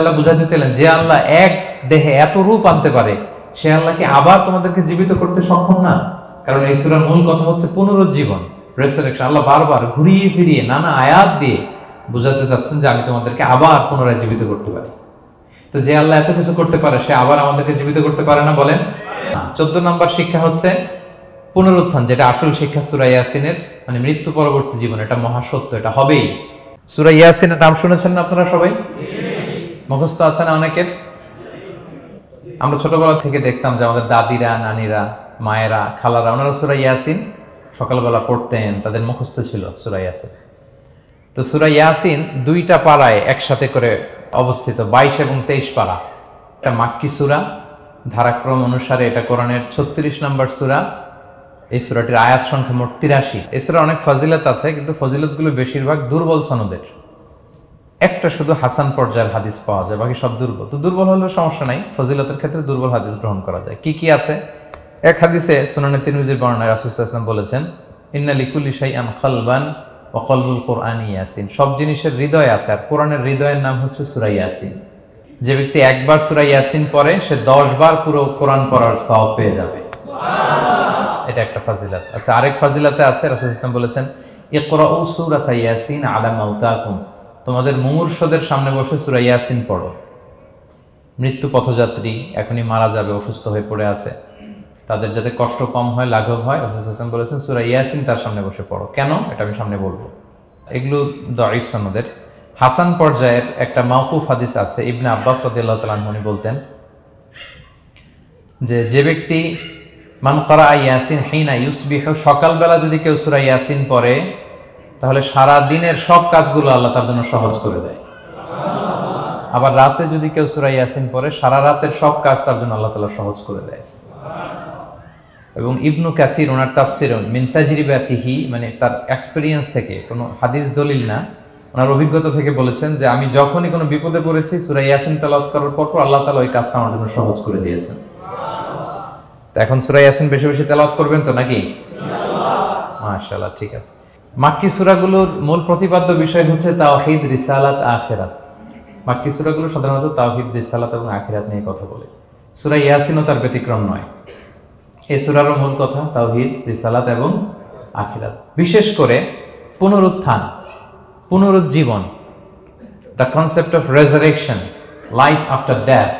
আল্লাহ বুঝাতে চাইলেন যে আল্লাহ এক দেহে এত রূপ আনতে পারে, সে আল্লাহ কি আবার তোমাদেরকে জীবিত করতে সক্ষম না? কারণ এই সূরার মূল কথা হচ্ছে পুনরুজ্জীবন, রেসারেকশন। আল্লাহ বারবার ঘুরিয়ে ফিরিয়ে নানা আয়াত দিয়ে বুঝাতে চাচ্ছেন যে আমি তোমাদেরকে আবার পুনরায় জীবিত করতে পারি। তো যে আল্লাহ এত কিছু করতে পারে, সে আবার আমাদেরকে জীবিত করতে পারে না? বলেন। 14 নম্বর শিক্ষা হচ্ছে পুনরুত্থান, যেটা আসল শিক্ষা সূরা ইয়াসিনের, মানে মৃত্যু পরবর্তী জীবন। এটা মহাসত্য, এটা হবেই। সূরা ইয়াসিনের নাম শুনেছেন না আপনারা সবাই? মুখস্থ আছে না অনেকের? আমরা ছোটবেলা থেকে দেখতাম যে আমাদের দাদিরা, নানিরা, মায়েরা, খালারা, ওনারা সূরা ইয়াসিন সকালবেলা পড়তেন, তাদের মুখস্থ ছিল সূরা ইয়াসিন। তো সূরা ইয়াসিন 2টা পারায় একসাথে করে অবস্থিত, 22 এবং 23 পারা। এটা মাক্কি সূরা, ধারাক্রম অনুসারে এটা কোরআনের 36 নম্বর সূরা। এই সূরাটির আয়াত সংখ্যা মোট 83। এই সূরার অনেক ফজিলত আছে, কিন্তু ফজিলতগুলো বেশিরভাগ দুর্বল সনদের। একটা শুধু হাসান পর্যায়ের হাদিস পাওয়া যায়, বাকি সব দুর্বল। তো দুর্বল হলেও সমস্যা নাই, ফজিলতের ক্ষেত্রে দুর্বল হাদিস গ্রহণ করা যায়। কি কি আছে? এক হাদিসে সুনানে তিরমিজির বর্ণনায় রাসূল সাল্লাল্লাহু আলাইহি ওয়াসাল্লাম বলেছেন, ইন্না লিকুল্লি শাইআন কলবান ওয়া কলবুল কুরআনি ইয়াসিন। সব জিনিসের হৃদয় আছে, আর কোরআনের হৃদয়ের নাম হচ্ছে সূরা ইয়াসিন। যে ব্যক্তি একবার সূরা ইয়াসিন পড়ে, সে 10 বার পুরো কোরআন পড়ার সওয়াব পেয়ে যাবে। এটা একটা ফাজিলত। আচ্ছা, আরেক ফাজিলতে আছে, রাসূল সাল্লাল্লাহু আলাইহি ওয়াসাল্লাম বলেছেন, ইকরাউ সূরাতা ইয়াসিন আলা মাউতাকুম। তোমাদের মুমূর্ষদের সামনে বসে সূরা ইয়াসিন পড়ো। মৃত্যু পথযাত্রী এখনই মারা যাবে, অসুস্থ হয়ে পড়ে আছে, তাদের যাতে কষ্ট কম হয়, লাঘব হয়, রাসূল সাল্লাল্লাহু আলাইহি ওয়াসাল্লাম বলেছেন সূরা ইয়াসিন তার সামনে বসে পড়ো। কেন? এটা আমি সামনে বলবো। এগুলো দাঈফ সনদের। হাসান পর্যায়ের একটা মাওকুফ হাদিস আছে, ইবনে আব্বাস রাদিয়াল্লাহু তাআলা আনহু বলতেন যে ব্যক্তি মান ক্বারা ইয়াসিন হিনা ইউসবিহু, সকালবেলা যদি কেউ সূরা ইয়াসিন পড়ে, তাহলে সারা দিনের সব কাজগুলো আল্লাহ তার জন্য সহজ করে দেয়। আবার রাতে যদি কেউ সূরা ইয়াসিন পড়ে, সারা রাতের সব কাজ তার জন্য আল্লাহ তাআলা সহজ করে দেয়। এবং ইবনু কাসির ওনার তাফসির মিন তাজরিবাতিহি, মানে তার এক্সপেরিয়েন্স থেকে, কোনো হাদিস দলিল না, ওনার অভিজ্ঞতা থেকে বলেছেন যে আমি যখনই কোনো বিপদে পড়েছি, সূরা ইয়াসিন তেলাওয়াত করার পর আল্লাহ তাআলা ওই কাজটা আমার জন্য সহজ করে দিয়েছেন। তো এখন সূরা ইয়াসিন বেশি বেশি তেলাওয়াত করবেন তো নাকি? ইনশাআল্লাহ। মাশাআল্লাহ, ঠিক আছে। মাক্কি সূরাগুলোর মূল প্রতিপাদ্য বিষয় হচ্ছে তাওহীদ, রিসালাত, আখিরাত। মাক্কি সূরাগুলো সাধারণত তাওহীদ, রিসালাত এবং আখিরাত নিয়ে কথা বলে। সূরা ইয়াসিনও তার ব্যতিক্রম নয়। এই সূরারও মূল কথা তাওহীদ, রিসালাত এবং আখিরাত। বিশেষ করে পুনরুত্থান, পুনরুজ্জীবন, the concept of resurrection, life after death,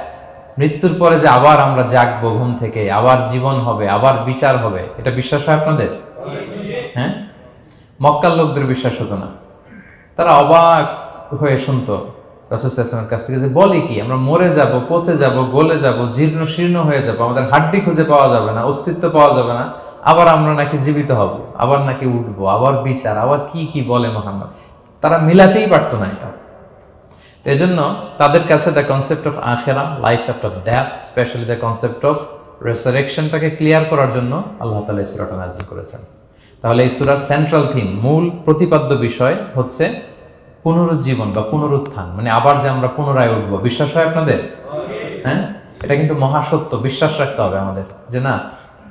মৃত্যুর পরে যে আবার আমরা জাগবো ঘুম থেকে, আবার জীবন হবে, আবার বিচার হবে, এটা বিশ্বাস হয় আপনাদের? হ্যাঁ, মক্কার লোকদের বিশ্বাস হতো না। তারা অবাক হয়ে শুনতো রাসূল সাল্লাল্লাহু আলাইহি ওয়াসাল্লামের কাছ থেকে যে বলে কি, আমরা মরে যাব, পচে যাব, গলে যাব, জীর্ণ শীর্ণ হয়ে যাব, আমাদের হাড্ডি খুঁজে পাওয়া যাবে না, অস্তিত্ব পাওয়া যাবে না, আবার আমরা নাকি জীবিত হব, আবার নাকি উঠবো, আবার বিচার, আবার কি কি বলে মুহাম্মদ। তারা মিলাতেই পারতো না এটা। তো এজন্য তাদের কাছে দ্য কনসেপ্ট অফ আখিরা, life after death, specially the concept of রেসারেকশনটাকে ক্লিয়ার করার জন্য আল্লাহ তাআলা এই সূরাটা নাযিল করেছেন। তাহলে এই সূরার সেন্ট্রাল থিম, মূল প্রতিপাদ্য বিষয় হচ্ছে পুনরুজ্জীবন বা পুনরুত্থান, মানে আবার যে আমরা পুনরায় উঠবো। বিশ্বাস হয় আপনাদের? হ্যাঁ, এটা কিন্তু মহাসত্য, বিশ্বাস রাখতে হবে আমাদের যে না,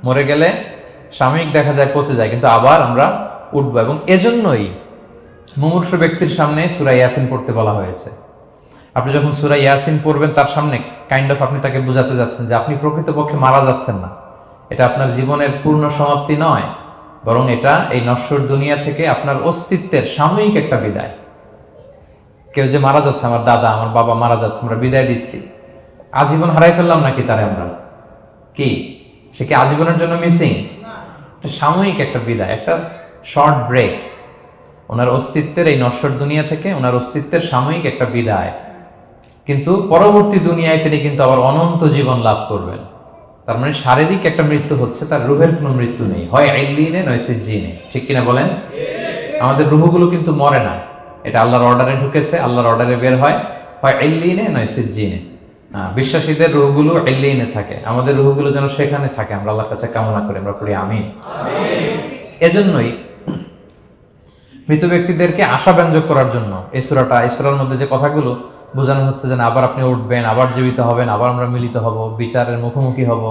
মরে গেলে সাময়িক দেখা যায় পচে যায়, কিন্তু আবার আমরা উঠবো। এবং এজন্যই মুমূর্ষু ব্যক্তির সামনে সূরা ইয়াসিন পড়তে বলা হয়েছে। আপনি যখন সূরা ইয়াসিন পড়বেন, তার সামনে কাইন্ড অফ আপনি তাকে বোঝাতে যাচ্ছেন যে আপনি প্রকৃতপক্ষে মারা যাচ্ছেন না, এটা আপনার জীবনের পূর্ণ সমাপ্তি নয়, বরং এটা এই নশ্বর দুনিয়া থেকে আপনার অস্তিত্বের সাময়িক একটা বিদায়। কেউ যে মারা যাচ্ছে, আমার দাদা, আমার বাবা মারা যাচ্ছে, আমরা বিদায় দিচ্ছি, আজীবন হারাই ফেললাম নাকি তারে আমরা? কি সে কি আজীবনের জন্য মিসিং? এটা সাময়িক একটা বিদায়, একটা শর্ট ব্রেক। ওনার অস্তিত্বের এই নশ্বর দুনিয়া থেকে ওনার অস্তিত্বের সাময়িক একটা বিদায়, কিন্তু পরবর্তী দুনিয়ায় তিনি কিন্তু আবার অনন্ত জীবন লাভ করবেন। তার মানে শারীরিক একটা মৃত্যু হচ্ছে, তার রুহের কোনো মৃত্যু নেই, হয় ইল্লিনে নয় সিজ্জিনে। ঠিক কিনা বলেন? আমাদের রুহগুলো কিন্তু মরে না, এটা আল্লাহর অর্ডারে ঢুকেছে, আল্লাহর অর্ডারে বের হয়, হয় ইল্লিনে নয় সিজ্জিনে। বিশ্বাসীদের রুহগুলো ইল্লিনে থাকে, আমাদের রুহগুলো যেন সেখানে থাকে, আমরা আল্লাহর কাছে কামনা করি, আমরা পড়ি আমিন। এজন্যই মৃত ব্যক্তিদেরকে আশাব্যঞ্জক করার জন্য এই সূরার মধ্যে যে কথাগুলো বোঝানো হচ্ছে যে আবার আপনি উঠবেন, আবার জীবিত হবেন, আবার আমরা মিলিত হব, বিচারের মুখোমুখি হব,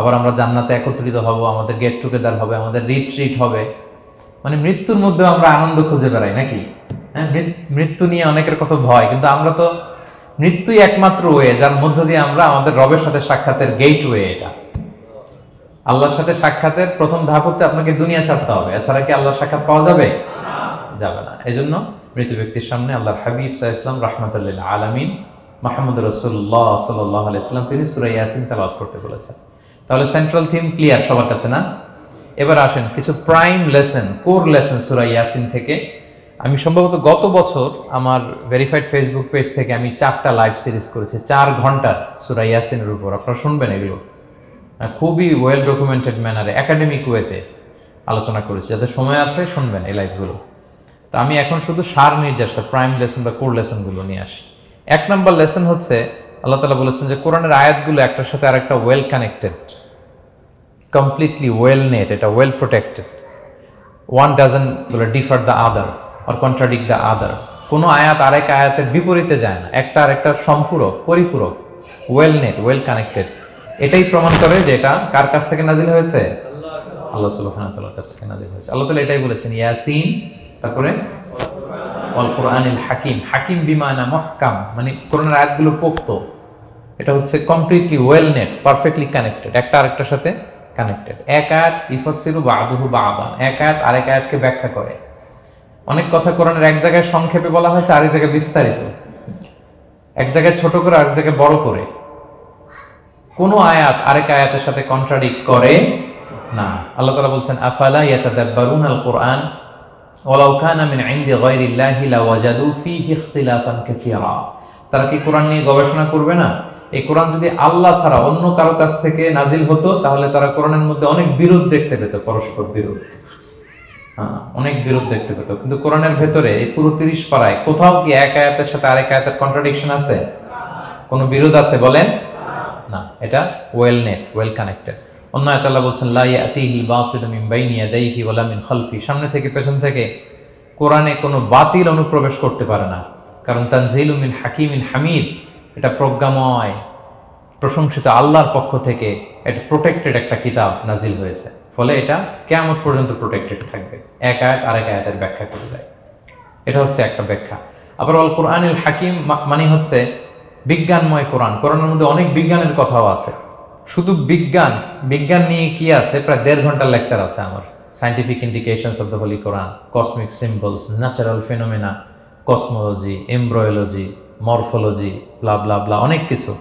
আবার আমরা জান্নাতে একত্রিত হব, আমাদের গেট টুগেদার হবে, আমাদের রিট্রিট হবে। মানে মৃত্যুর মধ্যে আমরা আনন্দ খুঁজে বেড়াই নাকি? হ্যাঁ, মৃত্যু নিয়ে অনেকের কত ভয়, কিন্তু আমরা তো মৃত্যুই একমাত্র ওয়ে যার মধ্য দিয়ে আমরা আমাদের রবের সাথে সাক্ষাতের গেটওয়ে। এটা আল্লাহর সাথে সাক্ষাতের প্রথম ধাপ হচ্ছে আপনাকে দুনিয়া ছাড়তে হবে, এছাড়া কি আল্লাহর সাক্ষাৎ পাওয়া যাবে? যাবে না। এজন্য মৃত ব্যক্তির সামনে আল্লাহর হাবিব সাল্লাল্লাহু আলাইহি ওয়াসাল্লাম রাহমাতুল লিল আলামিন মুহাম্মদ রাসূলুল্লাহ সাল্লাল্লাহু আলাইহি ওয়াসাল্লাম তিনি সূরা ইয়াসিন তেলাওয়াত করতে বলেছেন। তাহলে সেন্ট্রাল থিম ক্লিয়ার সবার কাছে না? এবার আসেন কিছু প্রাইম লেসন, কোর লেসন সূরা ইয়াসিন থেকে। আমি সম্ভবত গত বছর আমার ভেরিফাইড ফেসবুক পেজ থেকে আমি 4টা লাইভ সিরিজ করেছি 4 ঘন্টার সূরা ইয়াসিনের উপর। আপনারা শুনবেন এগুলো, খুবই ওয়েল ডকুমেন্টেড ম্যানারে একাডেমিক ওয়েতে আলোচনা করেছি। যাদের সময় আছে শুনবেন এই লাইভগুলো। তো আমি এখন শুধু সার নির্যাসটা প্রাইম লেসন বা কোর লেসনগুলো নিয়ে আসি। 1 নম্বর লেসন হচ্ছে আল্লাহ তাআলা বলেছেন যে কোরআনের আয়াতগুলো একটার সাথে আরেকটা well connected, completely well knit, এটা well protected. One doesn't differ the other or contradict the other. কোনো আয়াত আরেক আয়াতের বিপরীতে যায় না, একটা আরেকটার সম্পূরক, পরিপূরক, ওয়েল নেট, ওয়েল কানেক্টেড। এটাই প্রমাণ করে যে এটা কার কাছ থেকে নাজিল হয়েছে? আল্লাহ সুবহানাহু ওয়া তাআলার কাছ থেকে নাজিল হয়েছে। আল্লাহ তাআলা এটাই বলেছেন ইয়াসিন, তারপরে ওয়াল কুরআনিল হাকিম। হাকিম বিমানা মুহকাম, মানে কোরআনের আয়াতগুলো পোক্ত। এটা হচ্ছে completely well net, perfectly connected, একটা আরেকটার সাথে কানেক্টেড। এক আয়াত ইফাসসিরু বা'দুহু বা'দান, এক আয়াত আরেক আয়াতকে ব্যাখ্যা করে। অনেক কথা কোরআনের এক জায়গায় সংক্ষেপে বলা হয়েছে, আরেক জায়গায় বিস্তারিত, এক জায়গায় ছোট করে আরেক জায়গায় বড় করে। কোন আয়াত আরেক আয়াতের সাথে কন্ট্রাডিক্ট করে না। আল্লাহ তাআলা বলছেন আফালা ইয়াতাদাব্বারুনাল কুরআন ওয়ালাউ কানা মিন ইনদি গায়রিল্লাহি লাওয়াজাদু ফীহি ইখতিলাফান কাসীরা। তারা কি কোরআন নিয়ে গবেষণা করবে না? এই কোরআন যদি আল্লাহ ছাড়া অন্য কারো কাছ থেকে নাজিল হতো তাহলে তারা কোরআনের মধ্যে অনেক বিরোধ দেখতে পেত, পরস্পর বিরোধ, অনেক বিরোধ দেখতে পেত। কিন্তু কোরআনের ভেতরে এই পুরো 30 পারায় কোথাও কি এক আয়াতের সাথে আরেক আয়াতের কন্ট্রাডিকশন আছে? কোনো বিরোধ আছে বলেন? না, এটা ওয়েল নেট, ওয়েল কানেক্টেড। অন্য আয়াতে আল্লাহ বলছেন লা ইয়াতিহিল বাতিলু মিন বাইনি ইয়াদাইহি ওয়ালা মিন খালফি। সামনে থেকে পেছন থেকে কোরআনে কোনো বাতিল অনুপ্রবেশ করতে পারে না, কারণ তানজিলু মিন হাকিমিন হামিদ, এটা প্রজ্ঞাময় প্রশংসিত আল্লাহর পক্ষ থেকে এটা প্রোটেক্টেড একটা কিতাব নাজিল হয়েছে। ফলে এটা কিয়ামত পর্যন্ত প্রোটেক্টেড থাকবে। এক আয়াত আরেক আয়াতের ব্যাখ্যা করে দেয়, এটা হচ্ছে একটা ব্যাখ্যা। আবার আল কোরআনিল হাকিম মানে হচ্ছে বিজ্ঞানময় কোরআন। কোরআনের মধ্যে অনেক বিজ্ঞানের কথাও আছে। শুধু বিজ্ঞান, বিজ্ঞান নিয়ে কি আছে প্রায় 1.5 ঘন্টার লেকচার আছে আমার। Scientific indications of the holy Quran, cosmic symbols, natural phenomena, cosmology, embryology, morphology, blah blah blah, অনেক কিছু।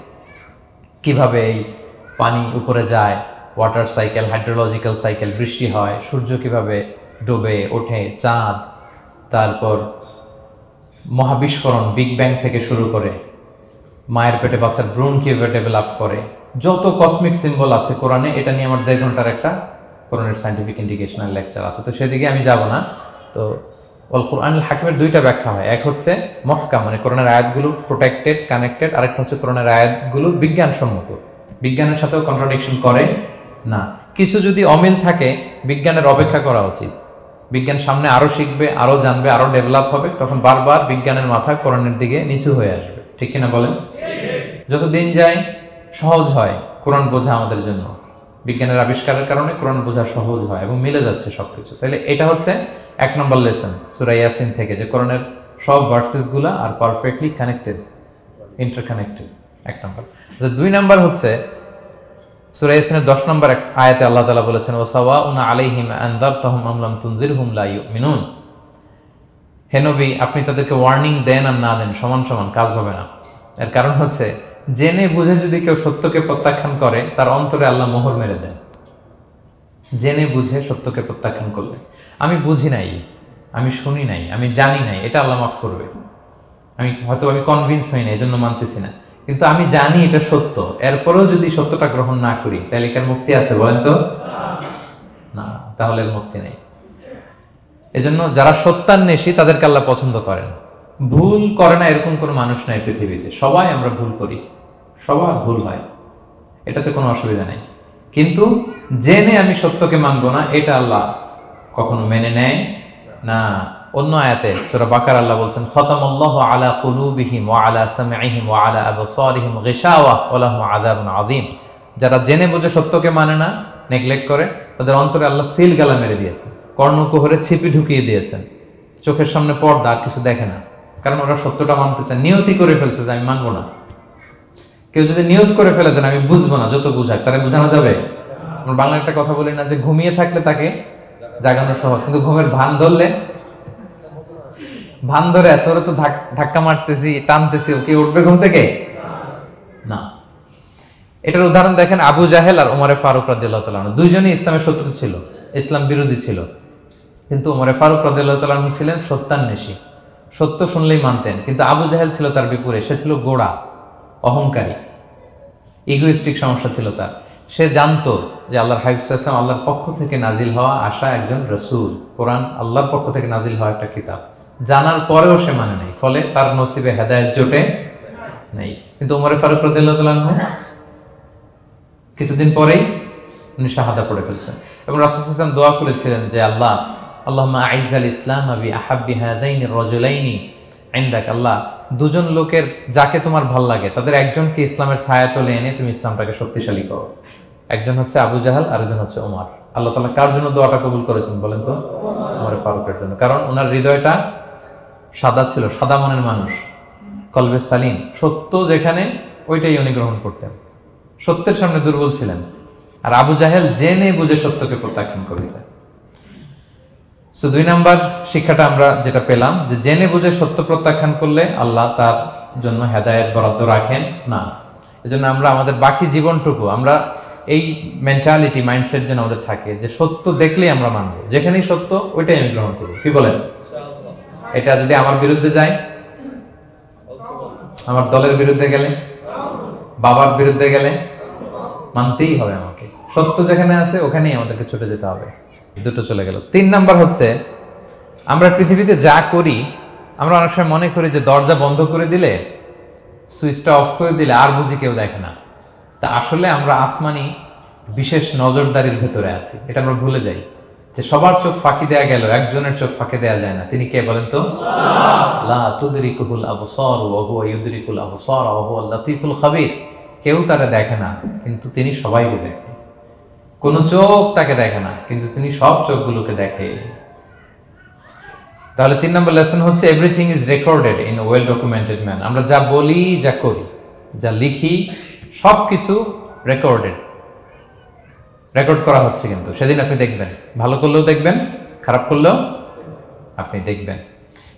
কিভাবে এই পানি উপরে যায়, ওয়াটার সাইকেল, হাইড্রোলজিক্যাল সাইকেল, বৃষ্টি হয়, সূর্য কিভাবে ডোবে ওঠে, চাঁদ, তারপর মহাবিস্ফোরণ, বিগ ব্যাং থেকে শুরু করে মায়ের পেটে বাচ্চার ভ্রূণ কিভাবে ডেভেলপ করে, যত কসমিক সিম্বল আছে কোরআনে, এটা নিয়ে আমার 1.5 ঘন্টার একটা কোরআনের সায়েন্টিফিক ইন্ডিকেশনাল লেকচার আছে। তো সেদিকে আমি যাব না। তো আল কোরআনুল হাকিমের 2টা ব্যাখ্যা হয়। এক হচ্ছে মুহকাম, মানে কোরআনের আয়াতগুলো প্রোটেক্টেড, কানেক্টেড। আরেকটা হচ্ছে কোরআনের আয়াতগুলো বিজ্ঞানসম্মত, বিজ্ঞানের সাথেও কন্ট্রাডিকশন করে না। কিছু যদি অমিল থাকে বিজ্ঞানের অপেক্ষা করা উচিত। বিজ্ঞান সামনে আরো শিখবে, আরো জানবে, আরো ডেভেলপ হবে, তখন বারবার বিজ্ঞানের মাথা কোরআনের দিকে নিচু হয়ে আসবে। ঠিক কিনা বলেন? যত দিন যায় সহজ হয় কোরআন বোঝা আমাদের জন্য। বিজ্ঞানের আবিষ্কারের কারণে কোরআন বোঝা সহজ হয় এবং মিলে যাচ্ছে সবকিছু। তাহলে এটা হচ্ছে 1 নম্বর লেসন সূরা ইয়াসিন থেকে, যে কোরআনের সব ভার্সেস গুলা আর পারফেক্টলি কানেক্টেড, ইন্টারকানেক্টেড। 1 নম্বর। 2 নম্বর হচ্ছে সূরা ইয়াসিনের 10 নম্বর আয়াতে আল্লাহ তাআলা বলেছেন ওয়াসাওয়াউন আলাইহিম আনযারতাহুম আম লাম তুনজিরহুম লা ইউমিনুন। হে নবী, আপনি তাদেরকে ওয়ার্নিং দেন আর না দেন সমান সমান, কাজ হবে না। এর কারণ হচ্ছে জেনে বুঝে যদি কেউ সত্যকে প্রত্যাখ্যান করে তার অন্তরে আল্লাহ মোহর মেরে দেন। জেনে বুঝে সত্যকে প্রত্যাখ্যান করলে, আমি বুঝি নাই, আমি শুনি নাই, আমি জানি নাই, এটা আল্লাহ মাফ করবে। আমি কনভিন্স হই না, এই জন্য মানতেছি না, কিন্তু আমি জানি এটা সত্য, এরপরেও যদি সত্যটা গ্রহণ না করি তাহলে কার মুক্তি আছে বলেন তো? না, তাহলে এর মুক্তি নেই। এজন্য যারা সত্যান্বেষী তাদেরকে আল্লাহ পছন্দ করেন। ভুল করে না এরকম কোনো মানুষ নাই পৃথিবীতে। সবাই আমরা ভুল করি, সবার ভুল হয়, এটাতে কোনো অসুবিধা নেই। কিন্তু জেনে আমি সত্যকে মানবো না, এটা আল্লাহ কখনো মেনে নেয় না। অন্য আয়াতে সূরা বাকারা আল্লাহ বলছেন খতামাল্লাহু আলা কুলুবিহিম ওয়া আলা সামঈহিম ওয়া আলা আবসারিহিম গিশাওয়া ওয়া লাহুম আযাবুন আযীম। যারা জেনে বুঝে সত্যকে মানে না, নেগলেক্ট করে, তাদের অন্তরে আল্লাহ সিল গালা মেরে দিয়েছেন, কর্ণকুহরে ছিপি ঢুকিয়ে দিয়েছেন, চোখের সামনে পর্দা, আর কিছু দেখে না। কারণ ওরা সত্যটা মানতে চায়, নিয়তি করে ফেলছে যে আমি মানবো না। কেউ যদি নিয়ত করে ফেলে যে আমি বুঝবো না, যত বুঝাক তারা বোঝানো যাবে। আমরা বাংলা একটা কথা বলি না যে ঘুমিয়ে থাকলে তাকে জাগানো সহজ, কিন্তু ঘুমের ভান ধরলে, ভান ধরে আছে ওরা তো ধাক্কা মারতেছি টানতেছি, ওকে উঠবে ঘুম থেকে না। এটার উদাহরণ দেখেন আবু জাহেল আর ওমরে ফারুক রাদিয়াল্লাহু তাআলা আনহু, দুইজনই ইসলামের শত্রু ছিল, ইসলাম বিরোধী ছিল, কিন্তু ওমরে ফারুক রাদিয়াল্লাহু তাআলা আনহু ছিলেন সত্যান্বেষী, সত্য শুনলেই মানতেন। কিন্তু আবু জাহেল ছিল তার বিপরীত, সে ছিল গোড়া, অহংকারী, ইগোইস্টিক সমস্যা ছিল তার। সে জানতো যে আল্লাহর হাবিব সাল্লাল্লাহু আলাইহি ওয়াসাল্লাম আল্লাহর পক্ষ থেকে নাজিল হওয়া আসা একজন রাসূল, কোরআন আল্লাহর পক্ষ থেকে নাজিল হওয়া একটা কিতাব, জানার পরেও সে মানে নাই, ফলে তার নসিবে হেদায়েত জোটে নেই। কিন্তু ওমরে ফারুক রাদিয়াল্লাহু তাআলা আনহু কিছুদিন পরেই উনি শাহাদা পড়ে ফেলছেন, এবং রাসূল সাল্লাল্লাহু আলাইহি ওয়াসাল্লাম দোয়া করেছিলেন যে আল্লাহ আল্লাহুম্মা আইজ্জাল ইসলাম বি আহাব্বি হাযাইনি রাজুলাইনি ইনদাক, আল্লাহ দুজন লোকের যাকে তোমার ভাল লাগে তাদের একজনকে ইসলামের ছায়াতলে এনে তুমি ইসলামটাকে শক্তিশালী করো। একজন হচ্ছে আবু জাহাল, আরেকজন হচ্ছে ওমর। আল্লাহ তাআলা কার জন্য দোয়াটা কবুল করেছেন বলেন তো? ওমর ফারুকের জন্য, কারণ ওনার হৃদয়টা সাদা ছিল, সাদা মনের মানুষ, কলবে সালিম, সত্য যেখানে ওইটাই উনি গ্রহণ করতেন, সত্যের সামনে দুর্বল ছিলেন। আর আবু জাহেল জেনে বুঝে সত্যকে প্রত্যাখ্যান করেছে। সো 2 নাম্বার শিক্ষাটা আমরা যেটা পেলাম, যে জেনে বুঝে সত্য প্রত্যাখ্যান করলে আল্লাহ তার জন্য হেদায়েত বরাদ্দ রাখেন না। এজন্য আমরা আমাদের বাকি জীবনটুকু আমরা এই মেন্টালিটি, মাইন্ডসেট যেন আমাদের থাকে যে সত্য দেখলেই আমরা মানবো, যেখানেই সত্য ওইটাই আমি গ্রহণ করবো। কি বলেন? এটা যদি আমার বিরুদ্ধে যায়, আমার দলের বিরুদ্ধে গেলে, বাবার বিরুদ্ধে গেলে, মানতেই হবে আমাকে। সত্য যেখানে আছে ওখানেই আমাদেরকে ছুটে যেতে হবে। দুটো চলে গেল। 3 নাম্বার হচ্ছে, আমরা পৃথিবীতে যা করি, আমরা অনেক সময় মনে করি যে দরজা বন্ধ করে দিলে, সুইচটা অফ করে দিলে আর বুঝি কেউ দেখে না। তা আসলে আমরা আসমানি বিশেষ নজরদারির ভেতরে আছি, এটা আমরা ভুলে যাই। যে সবার চোখ ফাঁকি দেয়া গেল, একজনের চোখ ফাঁকি দেয়া যায় না। তিনি কে বলেন তো? লা তুদরিকুল আবসার ওয়া হুয়া ইউদরিকুল আবসার ওয়া হুয়াল লাতীফুল খাবীর। কেউ তারে দেখে না, কিন্তু তিনি সবাইকে দেখে। কোন চোখ তাকে দেখে না, কিন্তু তিনি সব চোখগুলোকে দেখে। তাহলে 3 নম্বর লেসন হচ্ছে everything is recorded in a well documented man. আমরা যা বলি, যা করি, যা লিখি, সবকিছু রেকর্ডেড, রেকর্ড করা হচ্ছে। কিন্তু সেদিন আপনি দেখবেন, ভালো করলেও দেখবেন, খারাপ করলেও আপনি দেখবেন।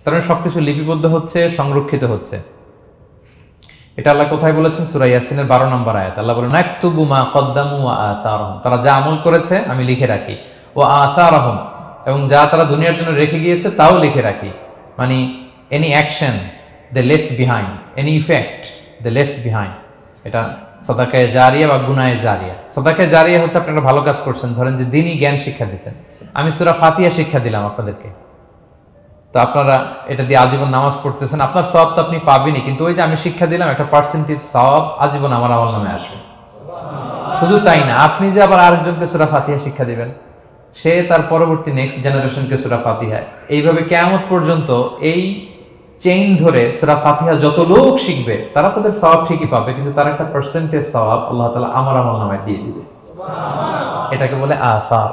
তার মানে সবকিছু লিপিবদ্ধ হচ্ছে, সংরক্ষিত হচ্ছে। এটা আল্লাহ কোথায় বলেছেন? সূরা ইয়াসিনের 12 নম্বর আয়াত। আল্লাহ বলেন নাকতুবু মা কদ্দামু ওয়া আসারহুম, তারা যা আমল করেছে আমি লিখে রাখি। ওয়া আসারহুম, এবং যা তারা দুনিয়ার জন্য রেখে গিয়েছে তাও লিখে রাখি। মানে এনি অ্যাকশন দে লেফট বিহাইন্ড, এনি ইফেক্ট দে লেফট বিহাইন্ড। এটা সাদাকায়ে জারিয়া বা গুনায়ে জারিয়া। সাদাকায়ে জারিয়া হচ্ছে আপনি একটা ভালো কাজ করছেন, ধরেন যে দ্বীনি জ্ঞান শিক্ষা দিচ্ছেন, আমি সূরা ফাতিহা শিক্ষা দিলাম আপনাদেরকে, তো আপনারা এটা দিয়ে আজীবন নামাজ পড়তেছেন, আপনার সওয়াব তো আপনি পাবেনই, কিন্তু ওই যে আমি শিক্ষা দিলাম একটা পার্সেন্টেজ সওয়াব আজীবন আমার আমল নামে আসবে। শুধু তাই না, আপনি যে আবার আরেকজনকে সূরা ফাতিহা শিক্ষা দিবেন, সে তার পরবর্তী নেক্সট জেনারেশনকে সূরা ফাতিহা, এইভাবে কিয়ামত পর্যন্ত এই চেইন ধরে সূরা ফাতিহা যত লোক শিখবে তারা তাদের সওয়াব ঠিকই পাবে, কিন্তু তার একটা পার্সেন্টেজ সওয়াব আল্লাহ তাআলা আমার আমল নামে দিয়ে দিবে। এটাকে বলে আসার।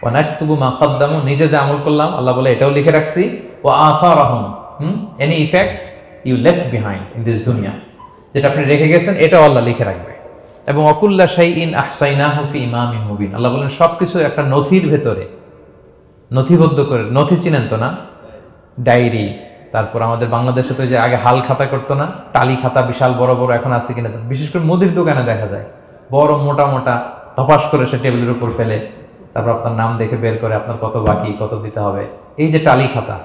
ওয়া নাকতুবু মা কদ্দামু, নিজে যে আমল করলাম আল্লাহ বলে এটাও লিখে রাখছি। ওয়া আসারহুম, any effect you left behind in this দুনিয়া, যেটা আপনি রেখে গেছেন এটাও আল্লাহ লিখে রাখবে। এবং অকুল্লা শাইইন আহসাইনাহু ফি ইমামিন মুবিন, আল্লাহ বলেন সবকিছু একটা নথির ভেতরে নথিবদ্ধ করে। নথি চিনেন তো না? ডায়েরি, তারপর আমাদের বাংলাদেশে তো যে আগে হাল খাতা করতো না, টালি খাতা বিশাল বড় বড়, এখন আছে কিনা, বিশেষ করে মুদির দোকানে দেখা যায় বড় মোটা মোটা ধপাস করে সে টেবিলের উপর ফেলে, তারপর আপনার নাম দেখে বের করে আপনার কত বাকি, কত দিতে হবে, এই যে টালি খাতা,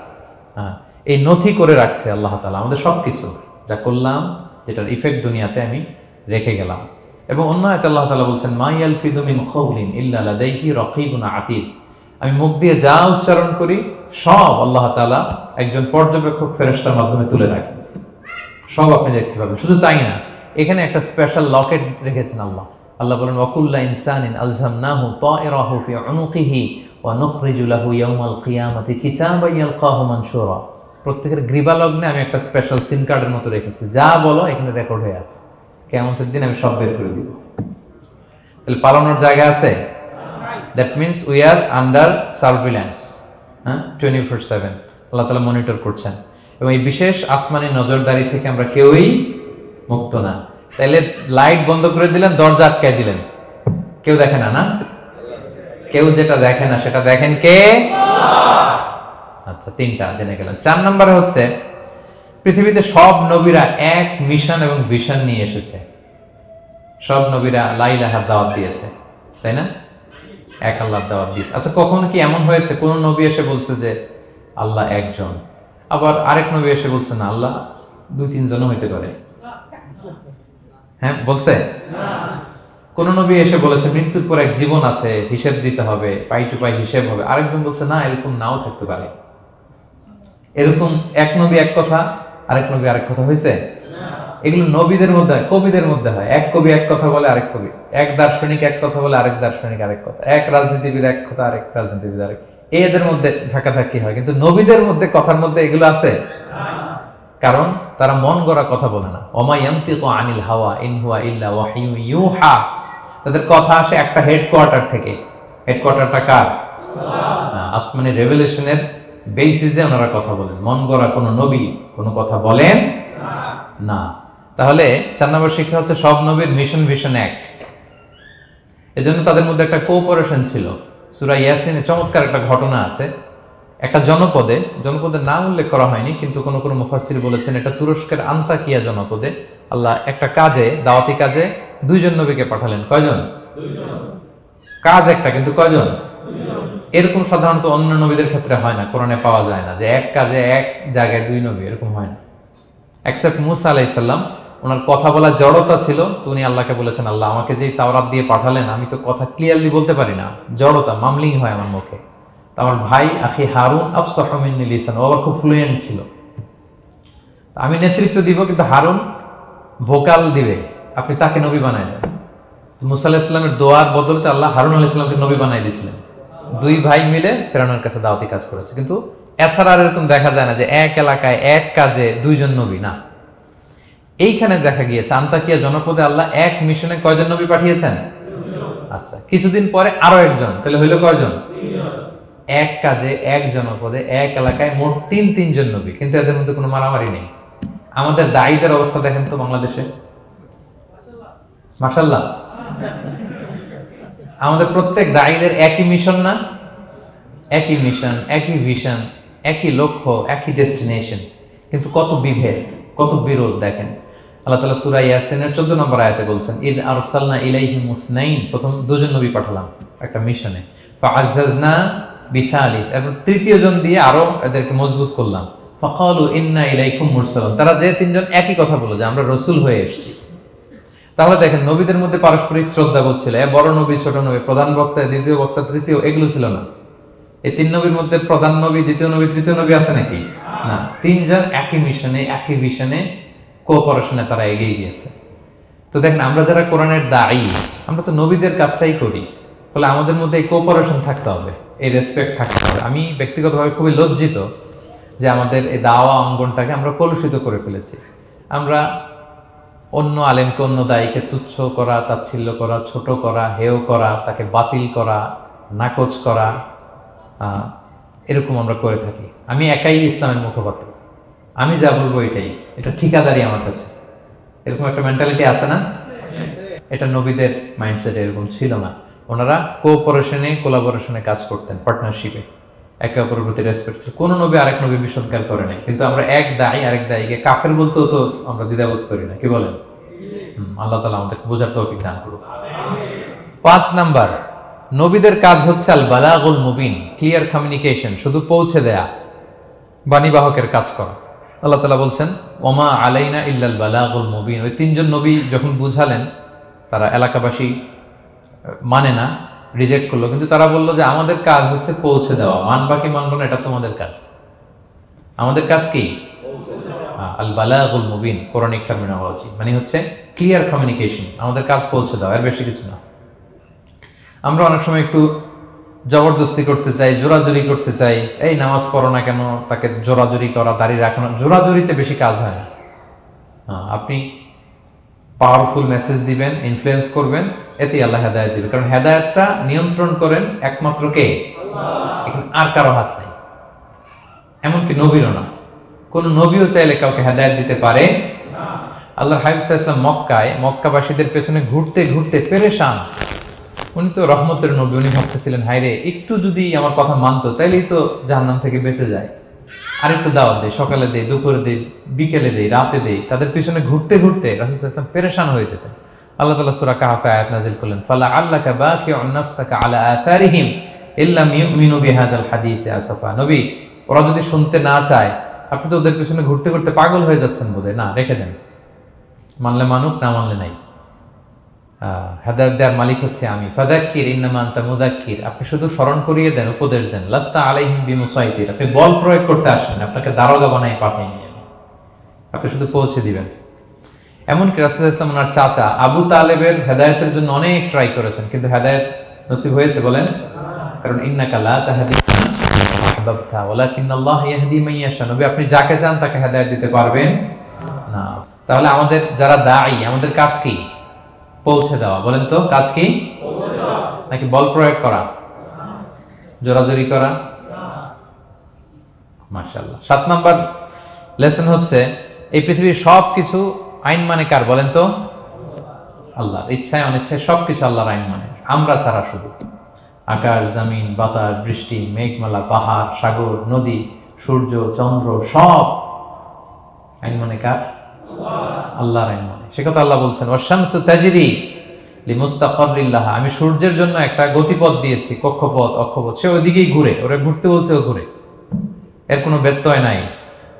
এই নথি করে রাখছে আল্লাহ তাআলা আমাদের সবকিছু যা করলাম, যেটার ইফেক্ট দুনিয়াতে আমি রেখে গেলাম। এবং অন্য আয়াতে আল্লাহ তাআলা বলছেন মা ইয়ালফিযু মিন কাওলিন ইল্লা লাদাইহি রাকীবুন আতীদ, আমি মুখ দিয়ে যা উচ্চারণ করি সব আল্লাহ তাআলা একজন পর্যবেক্ষক ফেরেশতার মাধ্যমে তুলে রাখেন, সব আপনি দেখতে পাবেন। শুধু তাই না, এখানে একটা স্পেশাল লকেট রেখেছেন আল্লাহ। আল্লাহ বলেন ওয়াকুল্লা ইনসানিন আলজামনাহু তায়রাহু ফি উনুকিহি ওয়া নুখরিজু লাহু ইয়াওমাল কিয়ামাতি কিতাবান ইয়ালকাহু মানশুরা, প্রত্যেকের গ্রীবালগ্নে আমি একটা স্পেশাল সিম কার্ডের মতো রেখেছি, যা বলো এখানে রেকর্ড হয়ে আছে, কিয়ামতের দিন আমি সব বের করে দিব। তাহলে পালানোর জায়গা আছে? That means we are under surveillance, 24/7 আল্লাহ তাআলা মনিটর করছেন। এবং এই বিশেষ আসমানি নজরদারি থেকে আমরা কেউই মুক্ত না। তাইলে লাইট বন্ধ করে দিলেন, দরজা আটকায় দিলেন, কেউ দেখে না, না? কেউ যেটা দেখে না সেটা দেখেন কে? আচ্ছা, তিনটা জেনে গেলেন। 4 নম্বরে হচ্ছে পৃথিবীতে সব নবীরা এক মিশন এবং ভিশন নিয়ে এসেছে। সব নবীরা লা ইলাহার দাওয়াত দিয়েছে, তাই না? এক আল্লাহর দাওয়াত দিয়েছে। আচ্ছা, কখন কি এমন হয়েছে কোন নবী এসে বলছে যে আল্লাহ একজন, আবার আরেক নবী এসে বলছে না আল্লাহ 2-3 জনও হইতে পারে? হ্যাঁ, বলছে? কোন নবী এসে বলেছে মৃত্যুর পর এক জীবন আছে, হিসেব দিতে হবে, পাই টু পাই হিসেব হবে? আরেকজন বলছে না, এরকম নাও থাকতে পারে। এরকম এক নবী এক কথা, আরেক নবী আরেক কথা হয়েছে? এগুলো নবীদের মধ্যে হয়, কবিদের মধ্যে হয়। এক কবি এক কথা বলে, আরেক কবি, এক দার্শনিক এক কথা বলে, আরেক দার্শনিক আরেক কথা, এক রাজনীতিবিদ এক কথা, আরেক রাজনীতিবিদ আরেক। এদের মধ্যে ধাক্কাধাক্কি হয়, কিন্তু নবীদের মধ্যে কথার মধ্যে এগুলো আছে? কারণ তারা মন গড়া কথা বলে না। ওমা ইয়ানতিকু আনিল হাওয়া ইন হুয়া ইল্লা ওয়াহিয়ু ইউহা। তাদের কথা আসে একটা হেডকোয়ার্টার থেকে। হেডকোয়ার্টারটা কার? আসমানি রেভেলেশনের বেসিসে ওনারা কথা বলেন। মন গড়া কোনো নবী কোনো কথা বলেন না। তাহলে 4 নম্বর শিক্ষা হচ্ছে সব নবীর মিশন ভিশন এক। এজন্য তাদের মধ্যে একটা কোঅপারেশন ছিল। সূরা ইয়াসিনে চমৎকার একটা ঘটনা আছে। একটা জনপদের নাম উল্লেখ করা হয়নি, কিন্তু কোন কোন মুফাসসির বলেছেন এটা তুরস্কের আন্তাকিয়া জনপদে আল্লাহ একটা কাজে, দাওয়াতি কাজে 2 জন নবীকে পাঠালেন। কয়জন? 2 জন। কাজ একটা, কিন্তু কয়জন? 2 জন। এরকম সাধারণত অন্য নবীদের ক্ষেত্রে হয় না, কোরআনে পাওয়া যায় না যে এক কাজে এক জায়গায় 2 নবী, এরকম হয় না। এক্সেপ্ট মুসা আলাইহিস সালাম, ওনার কথা বলার জড়তা ছিল, তো উনি আল্লাহকে বলেছেন আল্লাহ আমাকে যেই তাওরাত দিয়ে পাঠালেন আমি তো কথা ক্লিয়ারলি বলতে পারি না, জড়তা, মামলিং হয় আমার মুখে। তো আমার ভাই আখি হারুন আফসাহু মিন্নি লিসান, ও আবার খুব ফ্লুয়েন্ট ছিল। আমি নেতৃত্ব দিব, কিন্তু হারুন ভোকাল দিবে, আপনি তাকে নবী বানায় দেন। মুসা আলাইহিস সালামের দোয়ার বদলতে আল্লাহ হারুন আলাইহিস সালামকে নবী বানাই দিয়েছিলেন। 2 ভাই মিলে ফেরাউনের কাছে দাওয়াতি কাজ করেছে। কিন্তু এছাড়া আর এরকম দেখা যায় না যে এক এলাকায় এক কাজে 2 জন নবী, না। এইখানে দেখা গিয়েছে আন্তাকিয়া জনপদে আল্লাহ এক মিশনে কয়জন নবী পাঠিয়েছেন? 2 জন। আচ্ছা, কিছুদিন পরে আরো একজন, তাহলে হইল কয়জন? 3 জন। এক কাজে এক জনপদে এক এলাকায় মোট 3 জন নবী, কিন্তু এদের মধ্যে কোনো মারামারি নেই। আমাদের দায়ীদের অবস্থা দেখেন তো বাংলাদেশে, মাশাআল্লাহ। আমাদের প্রত্যেক দায়ীদের একই মিশন না? একই মিশন, একই ভিশন, একই লক্ষ্য, একই ডেস্টিনেশন, কিন্তু কত বিভেদ, কত বিরোধ দেখেন। আল্লাহ তাআলা সূরা ইয়াসিনের 14 নম্বর আয়াতে বলছেন ইদ আরসালনা ইলাইহিম মুসনাইন, প্রথম 2 জন নবী পাঠালাম একটা মিশনে, ফাআজ্জাজনা বিসালিস, এবং 3য় জন দিয়ে আরো এদেরকে মজবুত করলাম, ফাকালু ইন্না ইলাইকুম মুরসালুন, তারা যে 3 জন একই কথা বলল যে আমরা রাসূল হয়ে এসেছি। তাহলে দেখেন নবীদের মধ্যে পারস্পরিক শ্রদ্ধাবোধ ছিল। বড় নবী, ছোট নবী, প্রধান বক্তা, দ্বিতীয় বক্তা, তৃতীয়, এগুলো ছিল না। এই 3 নবীর মধ্যে প্রধান নবী, দ্বিতীয় নবী, তৃতীয় নবী আছে নাকি? না। 3 জন একই মিশনে, একই ভিশনে, কোঅপারেশনে তারা এগিয়ে গিয়েছে। তো দেখেন আমরা যারা কোরআনের দায়ী, আমরা তো নবীদের কাজটাই করি, ফলে আমাদের মধ্যে এই কোঅপারেশন থাকতে হবে, এই রেসপেক্ট থাকতে হবে। আমি ব্যক্তিগতভাবে খুবই লজ্জিত যে আমাদের এই দাওয়া অঙ্গনটাকে আমরা কলুষিত করে ফেলেছি। আমরা অন্য আলেমকে, অন্য দায়ীকে তুচ্ছ করা, তাচ্ছিল্য করা, ছোট করা, হেয় করা, তাকে বাতিল করা, নাকচ করা, এরকম আমরা করে থাকি। আমি একাই ইসলামের মুখপাত্র, আমি যা বলবো এটাই, এটা ঠিকাদারি আমার কাছে, এরকম একটা মেন্টালিটি আছে না? এটা নবীদের মাইন্ডসেট এরকম ছিল না। ওনারা কোঅপারেশনে, কোলাবোরেশনে কাজ করতেন, পার্টনারশিপে, একে অপরের প্রতি রেসপেক্ট ছিল। কোন নবী আরেক নবী বিসৎকার করে নাই, কিন্তু আমরা এক দায়ী আরেক দায়ীকে কাফের বলতেও তো আমরা দ্বিধাবোধ করি না, কি বলেন? আল্লাহ তাআলা আমাদের বোঝার তৌফিক দান করুন। 5 নাম্বার, নবীদের কাজ হচ্ছে আল বালাগুল মুবিন, ক্লিয়ার কমিউনিকেশন, শুধু পৌঁছে দেয়া, বাণীবাহকের কাজ করা। আল্লাহ তাআলা বলছেন ওমা আলাইনা ইল্লাল বালাগুল মুবিন। ওই 3 জন নবী যখন বুঝালেন, তারা এলাকাবাসী মানে না, রিজেক্ট করলো, কিন্তু তারা বললো যে আমাদের কাজ হচ্ছে পৌঁছে দেওয়া, মানবা কি মানবো না এটা তোমাদের কাজ। আমাদের কাজ কি? আল বালাগুল মুবিন, কোরআনিক টার্মিনোলজি, মানে হচ্ছে ক্লিয়ার কমিউনিকেশন, আমাদের কাজ পৌঁছে দেওয়া, এর বেশি কিছু না। আমরা অনেক সময় একটু জবরদস্তি করতে চাই, জোরাজুরি করতে চাই, এই নামাজ পড়ো না কেন, তাকে জোরাজুরি করা, দাঁড়িয়ে রাখো না, জোরাজুরিতে বেশি কাজ হয় না। আপনি পাওয়ারফুল মেসেজ দিবেন, ইনফ্লুয়েন্স করবেন, এতেই আল্লাহ হেদায়েত দিবে। কারণ হেদায়েতটা নিয়ন্ত্রণ করেন একমাত্র কে? আল্লাহ। এখানে আর কারো হাত নাই, এমনকি নবীরও না। কোন নবীও চাইলে কাউকে হেদায়েত দিতে পারে না। আল্লাহর হাবিব সাল্লাল্লাহু আলাইহি ওয়াসাল্লাম মক্কাবাসীদের পেছনে ঘুরতে ঘুরতে পেরেশান। উনি তো রহমতের নবী, উনি ভাবতেছিলেন হায়রে একটু যদি আমার কথা মানতো তাইলেই তো জাহান্নাম থেকে বেঁচে যায়, আর একটু দাওয়াত দেই, সকালে দেই, দুপুরে দেই, বিকেলে দেই, রাতে দেই। তাদের পিছনে ঘুরতে ঘুরতে রাসূল সাল্লাল্লাহু আলাইহি ওয়াসাল্লাম পেরেশান হয়ে যেতেন। আল্লাহ তাআলা সূরা কাহফে আয়াত নাযিল করলেন, ফালা আল্লাকা বাকিউন নাফসাকা আলা আসারিহিম ইল্লাম ইউমিনু বিহাদাল হাদীসি আসাফা। নবী, ওরা যদি শুনতে না চায়, আপনি তো ওদের পিছনে ঘুরতে ঘুরতে পাগল হয়ে যাচ্ছেন বোধহয়, না রেখে দেন, মানলে মানুক, না মানলে নাই। হেদায়েত দেওয়ার মালিক হচ্ছে আমি। ফাযাক্কির ইন্নামা আনতা মুযাক্কির, আপনি শুধু স্মরণ করিয়ে দেন, উপদেশ দেন। লাস্তা আলাইহিম বিমুসাইতির, আপনি বল প্রয়োগ করতে আসেন, আপনাকে দারোগা বানাই পাঠাই নিয়ে, আপনি শুধু পৌঁছে দিবেন। এমনকি রাসূল সাল্লাল্লাহু আলাইহি ওয়াসাল্লাম ওনার চাচা আবু তালেবের হেদায়েতের জন্য অনেক ট্রাই করেছেন, কিন্তু হেদায়েত নসিব হয়েছে বলেন? কারণ ইন্নাকা লা তাহদি মান আহবাবতা ওয়ালাকিন্নাল্লাহ ইয়াহদি মান ইয়াশা। নবী, আপনি যাকে চান তাকে হেদায়েত দিতে পারবেন না। তাহলে আমাদের যারা দাঈ, আমাদের কাজ কি? পৌঁছে দেওয়া। বলেন তো, কাজ কি? পৌঁছে দেওয়া নাকি বল প্রয়োগ করা, জোরাজুরি করা? মাশাআল্লাহ। 7 নাম্বার লেসন হচ্ছে এই পৃথিবীর সবকিছু আইন মানে কার? বলেন তো? আল্লাহর। ইচ্ছায় অনিচ্ছায় সবকিছু আল্লাহর আইন মানে, আমরা ছাড়া শুধু। আকাশ, জমিন, বাতাস, বৃষ্টি, মেঘমালা, পাহাড়, সাগর, নদী, সূর্য, চন্দ্র, সব আইন মানে কার? আল্লাহর আইন মানে। সে কথা আল্লাহ বলছেন, ওয়াশ-শামসু তাজরি লিমুস্তাকাররিন লাহা, আমি সূর্যের জন্য একটা গতিপথ দিয়েছি, কক্ষপথ, অক্ষপথ, সে ওইদিকেই ঘুরে, ওরা ঘুরতে বলছে ও ঘুরে, এর কোনো ব্যত্যয় নাই।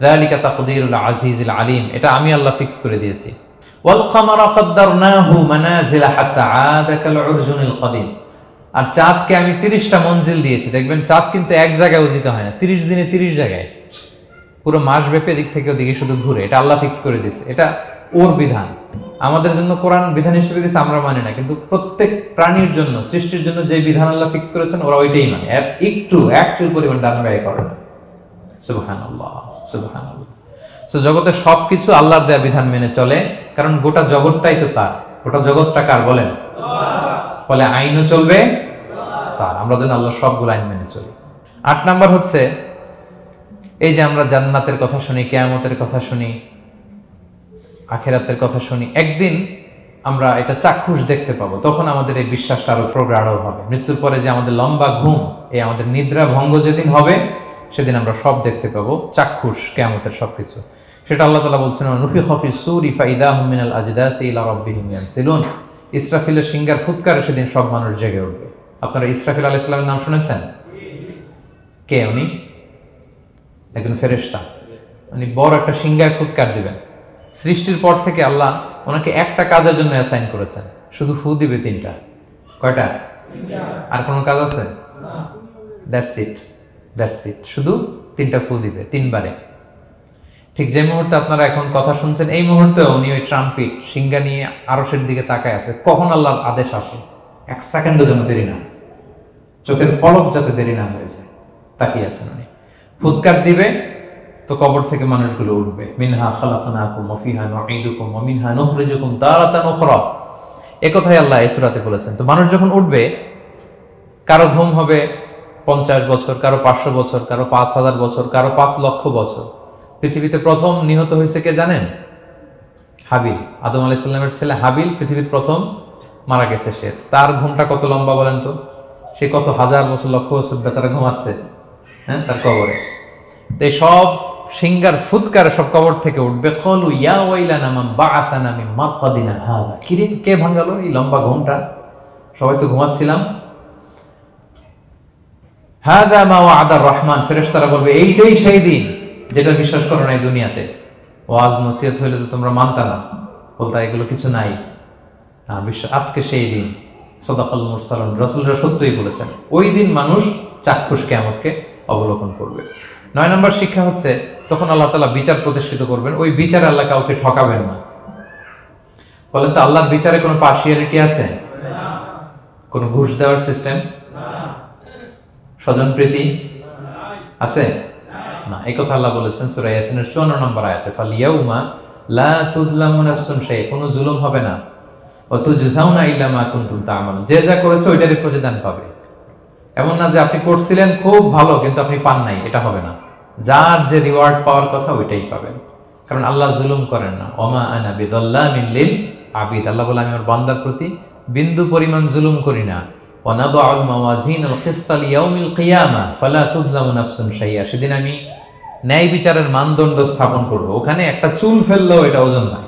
যালিকা তাকদীরুল আজিজিল আলিম, এটা আমি আল্লাহ ফিক্স করে দিয়েছি। ওয়াল কামারা কাদ্দারনাহু মানাজিলা হাত্তা আদা কাল উরজুনিল কাদিম, আর চাঁদকে আমি 30টা মঞ্জিল দিয়েছি। দেখবেন চাঁদ কিন্তু এক জায়গায় উদিত হয় না, 30 দিনে 30 জায়গায়, পুরো মাস ব্যাপী এদিক থেকে ওদিকে শুধু ঘুরে। এটা আল্লাহ ফিক্স করে দিয়েছে, এটা ওর বিধান। আমাদের জন্য কোরআন বিধান হিসেবে দিয়েছে, আমরা মানি না, কিন্তু প্রত্যেক প্রাণীর জন্য, সৃষ্টির জন্য যে বিধান আল্লাহ ফিক্স করেছেন ওরা ওইটাই মানে, এর একটু একচুল পরিমাণ ডান ব্যয় করে না। সুবহানাল্লাহ, সুবহানাল্লাহ। সো জগতের সবকিছু আল্লাহর দেয়া বিধান মেনে চলে, কারণ গোটা জগৎটাই তো তার। গোটা জগৎটা কার বলেন? ফলে আইনও চলবে তার। আমরা যেন আল্লাহর সবগুলো আইন মেনে চলি। 8 নাম্বার হচ্ছে এই যে আমরা জান্নাতের কথা শুনি, কিয়ামতের কথা শুনি, আখিরাতের কথা শুনি, একদিন আমরা এটা চাক্ষুষ দেখতে পাবো, তখন আমাদের এই বিশ্বাসটা আরো প্রগাঢ় হবে। মৃত্যুর পরে যে আমাদের লম্বা ঘুম, এই আমাদের নিদ্রা ভঙ্গ যেদিন হবে, সেদিন আমরা সব দেখতে পাবো, চাক্ষুষ কিয়ামতের সবকিছু। সেটা আল্লাহ তাআলা বলছেন, নুফিখা ফিস সূরি ফাইদাহুম মিনাল আজদাসি ইলা রাব্বিহিম ইয়ানসিলুন, ইসরাফিলের সিংহার ফুৎকারে সেদিন সব মানুষ জেগে উঠবে। আপনারা ইসরাফিল আলাইহিস সালামের নাম শুনেছেন? কে উনি? একজন ফেরেশতা। উনি বড় একটা সিংহায় ফুৎকার দিবেন। সৃষ্টির পর থেকে আল্লাহ ওনাকে একটা কাজের জন্য অ্যাসাইন করেছেন, শুধু ফু দিবে 3টা। কয়টা? আর কোনো কাজ আছে? দ্যাটস ইট, দ্যাটস ইট, শুধু 3টা ফু দিবে 3 বারে। ঠিক যে মুহূর্তে আপনারা এখন কথা শুনছেন, এই মুহূর্তে উনি ওই ট্রাম্পিট সিংহা নিয়ে আরশের দিকে তাকায় আছে, কখন আল্লাহর আদেশ আসে, 1 সেকেন্ডের জন্য দেরি না, চোখের পলক যাতে দেরি না হয়ে যায়, তাকিয়ে আছেন উনি। ফুৎকার দিবে তো কবর থেকে মানুষগুলো উঠবে। মিনহা খালাকনাকুম ওয়া ফিহা নুঈদুকুম ওয়া মিনহা নুখরিজুকুম তারাতান উখরা, এই কথাই আল্লাহ এই সূরাতে বলেছেন। তো মানুষ যখন উঠবে, কারো ঘুম হবে 50 বছর, কারো 500 বছর, কারো 5000 বছর, কারো 5 লক্ষ বছর। পৃথিবীতে প্রথম নিহত হয়েছে কে জানেন? হাবিল, আদম আলাইহিস সালামের ছেলে হাবিল পৃথিবীর প্রথম মারা গেছে। সে, তার ঘুমটা কত লম্বা বলেন তো? সে কত হাজার বছর, লক্ষ বছর বেচারা ঘুমাচ্ছে, হ্যাঁ, তার কবরে। তো এই সব সিংহার ফুৎকারে সব কবর থেকে উঠবে। ক্বালু ইয়া ওয়াইলানা মান বাআসানা মিন মারকাদিনা হাযা, কি রে, কে ভাঙালো এই লম্বা ঘুমটা? সবাই তো ঘুমাচ্ছিলাম। হাযা মা ওয়া'দার রহমান, ফেরেশতারা বলবে এইটাই সেই দিন যেটা বিশ্বাস করো না এই দুনিয়াতে। ওয়াজ নসিহত হইলে তো তোমরা মানতা না, বলতা এগুলো কিছু নাই। আজকে সেই দিন। সাদাকাল মুরসালুন, রাসূলরা সত্যই বলেছেন। ওই দিন মানুষ চাক্ষুষ কিয়ামতকে অবলোকন করবে। 9 নম্বর শিক্ষা হচ্ছে, তখন আল্লাহ তাআলা বিচার প্রতিষ্ঠিত করবেন। ওই বিচারে আল্লাহ কাউকে ঠকাবেন না। বলেন তো, আল্লাহর বিচারে কোনো পার্সিয়ালিটি আছে? কোনো ঘুষ দেওয়ার সিস্টেম? স্বজনপ্রীতি আছে? না। এই কথা আল্লাহ বলেছেন সূরা ইয়াসিনের 54 নম্বর আয়াতে, ফালিয়াউমা লা তুযলামু নাফসুন শাই, কোনো জুলুম হবে না। ওয়া তুজজাউনা ইল্লা মা কুনতুম তা'মালুন, যে যা করেছে ওইটারই প্রতিদান পাবে। এমন না যে আপনি করছিলেন খুব ভালো কিন্তু আপনি পান নাই, এটা হবে না। যার যে রিওয়ার্ড পাওয়ার কথা ওইটাই পাবেন, কারণ আল্লাহ জুলুম করেন না। ওমা আনা বিযাল্লামিন লিল আবিদ, আল্লাহ বলে আমি আমার বান্দার প্রতি বিন্দু পরিমাণ জুলুম করি না। ওয়া নাদউল মাওয়াজিনাল কিসতা লিয়াউমিল কিয়ামা ফালা তুযলামু নাফসুন শাইআ, সেদিন আমি ন্যায় বিচারের মানদণ্ড স্থাপন করব, ওখানে একটা চুল ফেললেও এটা ওজন নাই।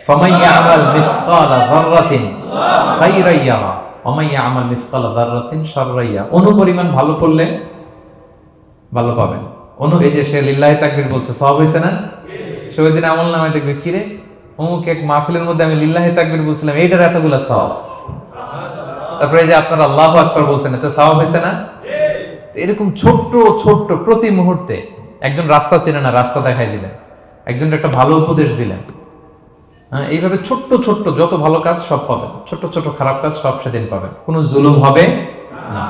ফামান ইয়ামাল মিসকালা যাররাতিন খায়রান ইয়ারা ওয়া মান ইয়ামাল মিসকালা যাররাতিন শাররান ইয়ারা, অনুপরিমাণ ভালো করলে ভালো পাবেন। এই যে সে লিল্লাহি তাকবীর বলছে, সওয়াব হইছে না? সে ওই দিন আমলনামায় দেখবে কি রে অমুক এক মাহফিলের মধ্যে আমি লিল্লাহি তাকবীর বলছিলাম, এইটার এতগুলা সওয়াব। তারপরে যে আপনারা আল্লাহু আকবার বলছেন, এতে সওয়াব হইছে না? এরকম ছোট্ট ছোট্ট প্রতি মুহূর্তে একজন রাস্তা চেনে না, রাস্তা দেখাই দিলেন, একজন একটা ভালো উপদেশ দিলেন। হ্যাঁ, এইভাবে ছোট্ট ছোট্ট যত ভালো কাজ সব পাবেন, ছোট্ট ছোট্ট খারাপ কাজ সব সেদিন পাবেন, কোনো জুলুম হবে না।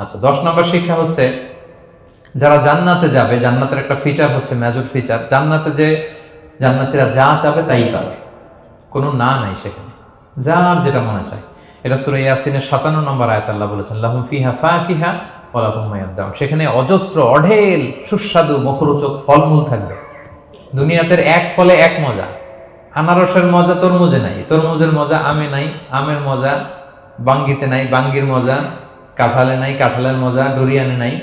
আচ্ছা, 10 নম্বর শিক্ষা হচ্ছে যারা জান্নাতে যাবে, জান্নাতের একটা ফিচার হচ্ছে, মেজর ফিচার, জান্নাতে যে জান্নাতীরা যা চাবে তাই পাবে, কোনো না নাই সেখানে, যার যেটা মনে চায়। এটা সূরা ইয়াসিনের 57 নম্বর আয়াত আল্লাহ বলেছেন, লাহুম ফিহা ফাকিহা ওয়া লাহুম মা ইয়াদদাউন, সেখানে অজস্র অঢেল সুস্বাদু মুখরোচক ফলমূল থাকবে। দুনিয়াতে এক ফলে এক মজা, আনারসের মজা তরমুজে নাই, তরমুজের মজা আমে নাই, আমের মজা বাঙ্গিতে নাই, বাঙ্গির মজা কাঁঠালে নাই, কাঁঠালের মজা ডুরিয়ানে নাই।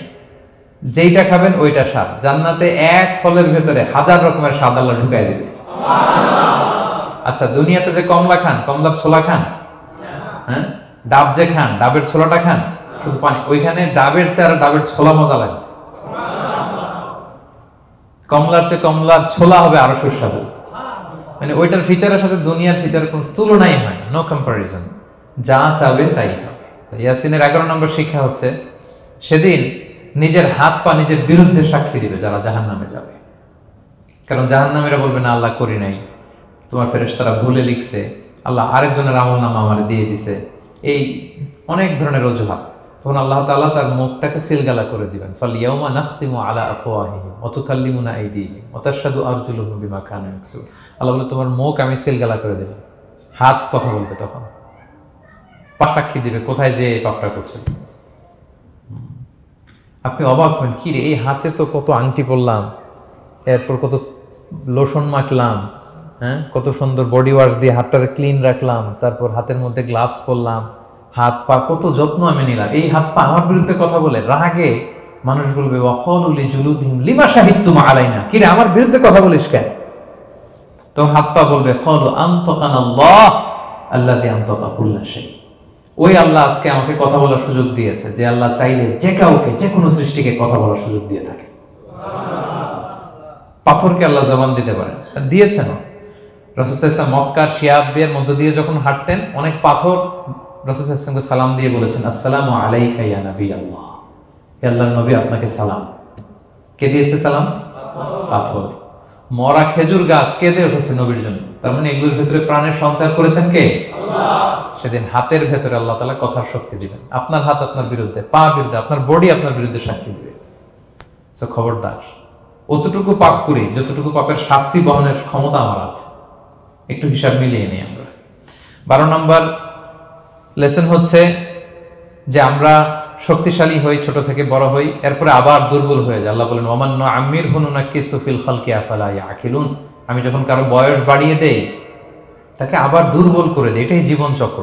যেইটা খাবেন ওইটা স্বাদ। জান্নাতে এক ফলের ভেতরে 1000 রকমের স্বাদ আল্লাহ ঢুকাই দিবে। আচ্ছা, দুনিয়াতে যে কমলা খান, কমলার ছোলা খান, হ্যাঁ, ডাব যে খান, ডাবের ছোলাটা খান, শুধু পানি, ওইখানে ডাবের চেয়ে ডাবের ছোলা মজা লাগে। কমলার চেয়ে কমলার ছোলা হবে আরো সুস্বাদু, মানে ওইটার ফিচারের সাথে দুনিয়ার ফিচার কোনো তুলনাই হয়, নো কম্পারিজন। যা চাবে তাই হবে। ইয়াসিনের 11 নম্বর শিক্ষা হচ্ছে সেদিন নিজের হাত পা নিজের বিরুদ্ধে সাক্ষী দিবে যারা জাহান্নামে যাবে। কারণ জাহান্নামীরা বলবে না আল্লাহ করি নাই, তোমার ফেরেশতারা ভুলে লিখছে, আল্লাহ আরেকজনের আমলনামা আমারে দিয়ে দিছে, এই অনেক ধরনের অজুহাত। তখন আল্লাহ তাআলা তার মুখটাকে সিলগালা করে দিবেন। ফালইয়াউমা নাখতিমু আলা আফওয়াহিহিম ওয়া তুকাল্লিমুনা আইদিহিম ওয়া তাশহাদু আরজুলুহুম বিমা কানু ইয়াকসিবুন। আল্লাহ বলে তোমার মুখ আমি সিলগালা করে দেব, হাত কথা বলবে, তখন পা সাক্ষী দিবে কোথায় যে পাপটা করছে। আপনি অবাক হন, কি রে এই হাতে তো কত আংটি পরলাম, এরপর কত লোশন মাখলাম, হ্যাঁ, কত সুন্দর বডি ওয়াশ দিয়ে হাতটাকে ক্লিন রাখলাম, তারপর হাতের মধ্যে গ্লাভস পরলাম, হাত পা কত যত্ন আমি নিলাম, এই হাত পা আমার বিরুদ্ধে কথা বলে। রাগে মানুষ বলবে ওয়াকালু লিজুলুদিহিম লিমা শাহিদতুম আলাইনা, কি রে আমার বিরুদ্ধে কথা বলিস কেন? তো হাত পা বলবে ক্বালু আনতাকানাল্লাহ আল্লাযী আনতাকা কুল্লা শাই, ওই আল্লাহ আজকে আমাকে কথা বলার সুযোগ দিয়েছে, যে আল্লাহ চাইলে যে কাউকে যে কোনো সৃষ্টিকে কথা বলার সুযোগ দিয়ে থাকে। পাথরকে আল্লাহ জবান দিতে পারেন, দিয়েছেন। রাসূল সাল্লাল্লাহু আলাইহি ওয়াসাল্লাম মক্কার শিয়াবের মধ্য দিয়ে যখন হাঁটতেন, অনেক পাথর রাসূল সাল্লাল্লাহু আলাইহি ওয়াসাল্লামকে সালাম দিয়ে বলেছেন, আসসালামু আলাইকা ইয়া নবী আল্লাহ, হে আল্লাহর নবী আপনাকে সালাম। কে দিয়েছে সালাম? পাথর। মরা খেজুর গাছ কে দিয়ে হচ্ছে নবীর জন্য, তার মানে এগুলোর ভিতরে প্রাণের সঞ্চার করেছেন কে? আল্লাহ। সেদিন হাতের ভেতরে আল্লাহ তাআলা কথার শক্তি দিবেন। আপনার হাত আপনার বিরুদ্ধে, পা বিরুদ্ধে, আপনার বডি আপনার বিরুদ্ধে সাক্ষী দিবে। সো খবরদার, অতটুকু পাপ করি যতটুকু পাপের শাস্তি বহনের ক্ষমতা আমার আছে, একটু হিসাব মিলিয়ে নিই আমরা। 12 নম্বর লেসন হচ্ছে যে আমরা শক্তিশালী হই, ছোট থেকে বড় হই, এরপরে আবার দুর্বল হয়ে যায়। আল্লাহ বলেন ওমান নুআম্মিরহু নুনাক্কিসু ফিল খালকি আফালা ইয়াকিলুন, আমি যখন কারো বয়স বাড়িয়ে দেই তাকে আবার দুর্বল করে দেয়। এটাই জীবন চক্র।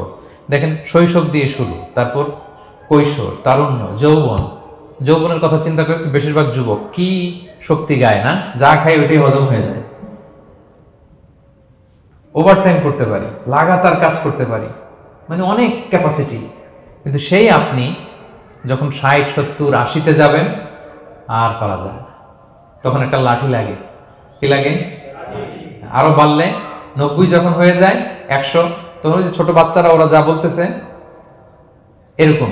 দেখেন, শৈশব দিয়ে শুরু, তারপর কৈশোর, তারুণ্য, যৌবন। যৌবনের কথা চিন্তা করে তো বেশিরভাগ যুবক কি শক্তি গায় না, যা খায় ওইটাই হজম হয়ে যায়, ওভারটাইম করতে পারি, লাগাতার কাজ করতে পারি, মানে অনেক ক্যাপাসিটি। কিন্তু সেই আপনি যখন 60, 70, 80-তে যাবেন আর পারা যায় না, তখন একটা লাঠি লাগে। কি লাগে? আরো বাড়লে 90 যখন হয়ে যায়, 100, তখন ওই যে ছোট বাচ্চারা ওরা যা বলতেছে এরকম,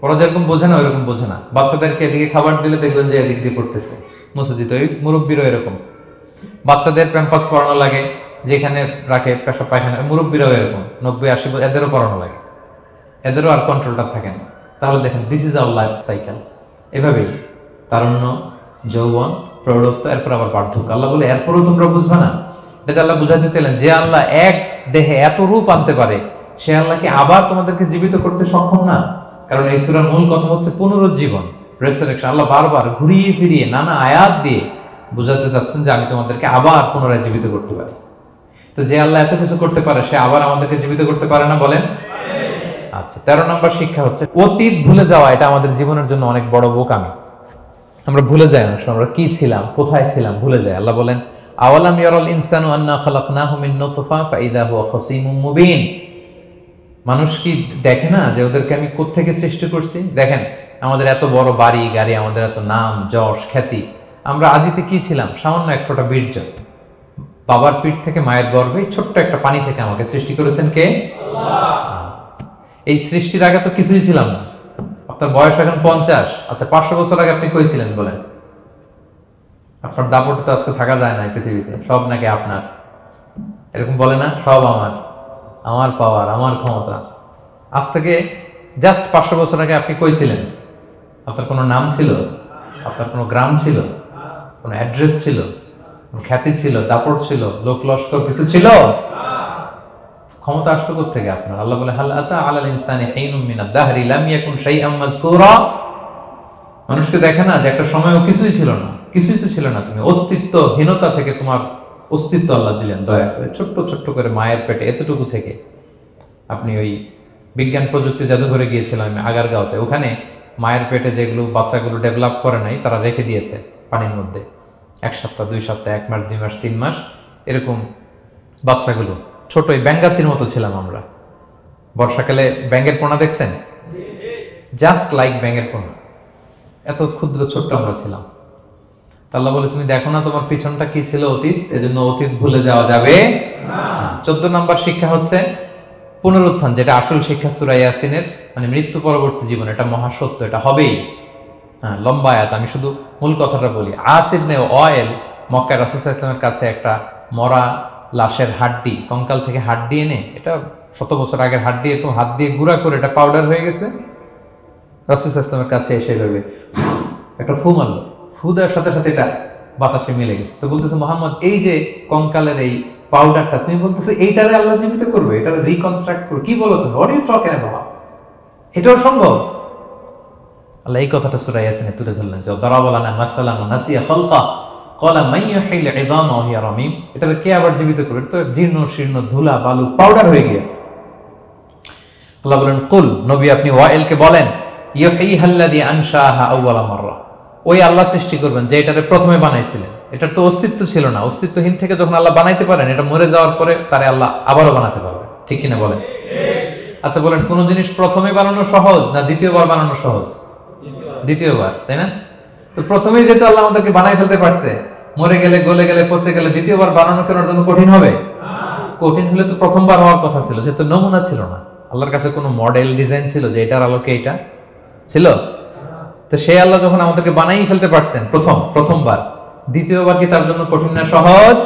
ওরা যেরকম বোঝে না ওইরকম বোঝে না। বাচ্চাদেরকে এদিকে খাবার দিলে দেখবেন যে এদিক দিয়ে করতেছে, মুসুদিত। ওই মুরব্বীরও এরকম, বাচ্চাদের প্যাম্পাস পরানো লাগে, যেখানে রাখে পেশাব পায়খানা, মুরব্বীরাও এরকম 90, 80, এদেরও পরানো লাগে, এদেরও আর কন্ট্রোলটা থাকে না। তাহলে দেখেন, this is our life cycle. এভাবেই তারুণ্য, যৌবন, প্রৌঢ়ত্ব, এরপর আবার বার্ধক্য। আল্লাহ বলে এরপরও তোমরা বুঝবে না। এটা আল্লাহ বুঝাতে চাইলেন যে আল্লাহ এক দেহে এত রূপ আনতে পারে, সে আল্লাহকে আবার তোমাদেরকে জীবিত করতে সক্ষম না? কারণ এই সূরার মূল কথা হচ্ছে পুনরুজ্জীবন। রেসারেকশন। আল্লাহ বারবার ঘুরিয়ে ফিরিয়ে নানা আয়াত দিয়ে বুঝাতে চাচ্ছেন যে আমি তোমাদেরকে আবার পুনরায় জীবিত করতে পারি। তো যে আল্লাহ এত কিছু করতে পারে সে আবার আমাদেরকে জীবিত করতে পারে না বলেন? আচ্ছা, 13 নম্বর শিক্ষা হচ্ছে অতীত ভুলে যাওয়া। এটা আমাদের জীবনের জন্য অনেক বড় বোকামি। আমরা ভুলে যাই, অনেক সময় আমরা কি ছিলাম, কোথায় ছিলাম ভুলে যাই। আল্লাহ বলেন আওয়ালাম ইয়ারাল ইনসানু আন্না খালাকনাহু মিন নুতফা ফাইদা হুয়া খাসীমুম মুবিন। মানুষ কি দেখে না যে ওদেরকে আমি কোত্থেকে সৃষ্টি করছি? দেখেন আমাদের এত বড় বাড়ি গাড়ি, আমাদের এত নাম যশ খ্যাতি, আমরা আদিতে কি ছিলাম? সামান্য এক ফোঁটা বীর্য। বাবার পিঠ থেকে মায়ের গর্ভে ছোট্ট একটা পানি থেকে আমাকে সৃষ্টি করেছেন কে? আল্লাহ। এই সৃষ্টির আগে তো কিছুই ছিলাম না। আপনার বয়স এখন 50। আচ্ছা, 500 বছর আগে আপনি কই ছিলেন বলেন? আপনার দাপটে তো আজকে থাকা যায় না পৃথিবীতে। সব নাকি আপনার, এরকম বলে না? সব আমার, আমার পাওয়ার, আমার ক্ষমতা। আজ থেকে জাস্ট 500 বছর আগে আপনি কই ছিলেন? আপনার কোনো নাম ছিল? আপনার কোনো গ্রাম ছিল? কোনো অ্যাড্রেস ছিল? কোনো খ্যাতি ছিল? দাপট ছিল? লোক লস্কর কিছু ছিল? ক্ষমতা আসলো কোত্থেকে আপনার? আল্লাহ বলে হাল আতা আলাল ইনসানি হিনুম মিনাদ দাহরি লাম ইয়াকুন শাইআম মাযকুরা। মানুষকে দেখে না যে একটা সময়ও কিছুই ছিল না? কিছুই তো ছিল না। তুমি অস্তিত্বহীনতা থেকে তোমার অস্তিত্ব আল্লাহ দিলেন দয়া করে। ছোট্ট ছোট্ট করে মায়ের পেটে এতটুকু থেকে আপনি ওই বিজ্ঞান প্রযুক্তি জাদুঘরে গিয়েছিলাম আগারগাঁওতে, ওখানে মায়ের পেটে যেগুলো বাচ্চাগুলো ডেভেলপ করে নাই তারা রেখে দিয়েছে পানির মধ্যে 1 সপ্তাহ 2 সপ্তাহ 1 মাস 2 মাস 3 মাস এরকম বাচ্চাগুলো ছোট ওই ব্যাঙ্গাচির মতো ছিলাম আমরা। বর্ষাকালে ব্যাঙের পোনা দেখছেন? জাস্ট লাইক ব্যাঙের পোনা, এত ক্ষুদ্র ছোট্ট আমরা ছিলাম। আল্লাহ বলে তুমি দেখো না তোমার পিছনটা কি ছিল? অতীত। এজন্য অতীত ভুলে যাওয়া যাবে না। 14 নম্বর শিক্ষা হচ্ছে পুনরুত্থান, যেটা আসল শিক্ষা সূরা ইয়াসিনের, মানে মৃত্যু পরবর্তী জীবন। এটা মহাসত্য, এটা হবেই। হ্যাঁ, লম্বা আয়াত, আমি শুধু মূল কথাটা বলি। আস ইবনে ওয়াইল মক্কা রাসূল সাল্লাল্লাহু আলাইহি ওয়াসাল্লামের কাছে একটা মরা লাশের হাড্ডি, কঙ্কাল থেকে হাড্ডি এনে, এটা 100 বছর আগের হাড্ডি, এরকম হাত দিয়ে গুঁড়া করে এটা পাউডার হয়ে গেছে। রাসূল সাল্লাল্লাহু আলাইহি ওয়াসাল্লামের কাছে এসে ভাবে একটা ফু মারলো, ফু দেওয়ার সাথে সাথে এটা বাতাসে মিলে গেছে। তো বলতেছে মুহাম্মদ, এই যে কঙ্কালের এই পাউডারটা, তুমি বলতেছো এইটারে আল্লাহ জীবিত করবে, এটারে রিকনস্ট্রাক্ট করবে? কি বলো তুমি? What are you talking about? এটাও সম্ভব? আল্লাহ এই কথাটা সূরা ইয়াসিনে তুলে ধরলেন যে দারাবা লানা মাসালান ওয়া নাসিয়া খালকা ক্বালা মান ইউহিল ইযামা ওয়া হিয়া রামীম। এটারে কে আবার জীবিত করবে? এটা তো জীর্ণ শীর্ণ ধুলা বালু পাউডার হয়ে গিয়েছে। আল্লাহ বলেন কুল, নবী আপনি ওয়াইলকে বলেন ইউহিহাল্লাযী আনশাহা আউওয়ালা মাররা, ওই আল্লাহ সৃষ্টি করবেন যে এটারে প্রথমে বানাইছিলেন। এটার তো অস্তিত্ব ছিল না। অস্তিত্বহীন থেকে যখন আল্লাহ বানাইতে পারেন, এটা মরে যাওয়ার পরে তারে আল্লাহ আবারও বানাতে পারবেন। ঠিক কিনা বলেন? আচ্ছা বলেন, কোন জিনিস প্রথমে বানানো সহজ না দ্বিতীয়বার বানানো সহজ? দ্বিতীয়বার, তাই না? তো প্রথমেই যেহেতু আল্লাহ আমাদেরকে বানাই ফেলতে পারছে, মরে গেলে গলে গেলে পচে গেলে দ্বিতীয়বার বানানো কেন জন্য কঠিন হবে? কঠিন হলে তো প্রথমবার হওয়ার কথা ছিল, যেহেতু নমুনা ছিল না। আল্লাহর কাছে কোনো মডেল ডিজাইন ছিল যে এটার আলোকে এটা ছিল? তো সেই আল্লাহ যখন আমাদেরকে বানাই ফেলতে পারছেন প্রথমবার, দ্বিতীয়বার কি তার জন্য কঠিন না সহজ?